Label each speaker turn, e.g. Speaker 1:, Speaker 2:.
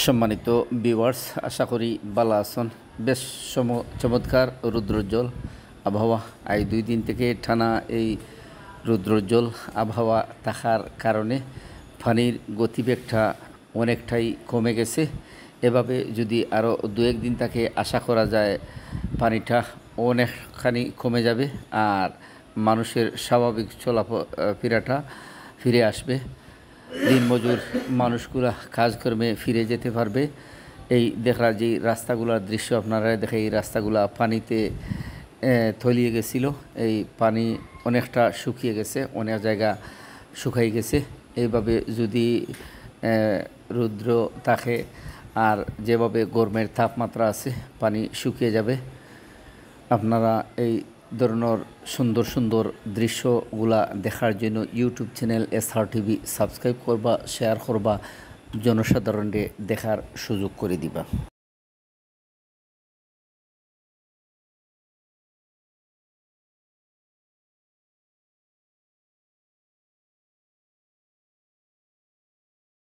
Speaker 1: সম্মানিত ভিউয়ার্স, আশা করি ভালো আছেন। বেশ চমৎকার রৌদ্রোজ্জ্বল আবহাওয়া। এই 2 দিন থেকে টানা এই রৌদ্রোজ্জ্বল আবহাওয়া থাকার কারণে পানির গতিবেগটা অনেকটাই কমে গেছে। এভাবে যদি আরও 2-1 দিন থাকে আশা করা যায় পানিটা অনেকখানি কমে যাবে আর মানুষের স্বাভাবিক চলাফেরাটা ফিরে আসবে। দিনমজুর মানুষগুলা কাজকর্মে ফিরে যেতে পারবে। এই দেখা যে রাস্তাগুলোর দৃশ্য আপনারা দেখে, এই রাস্তাগুলা পানিতে তলিয়ে গেছিল। এই পানি অনেকটা শুকিয়ে গেছে, অনেক জায়গা শুকাই গেছে। এইভাবে যদি রৌদ্র থাকে আর যেভাবে গরমের তাপমাত্রা আছে, পানি শুকিয়ে যাবে। আপনারা এই ধরনের সুন্দর সুন্দর দৃশ্যগুলা দেখার জন্য YouTube channel SR TV subscribe করবা, শেয়ার করবা, জনসাধারণকে দেখার সুযোগ করে দিবা।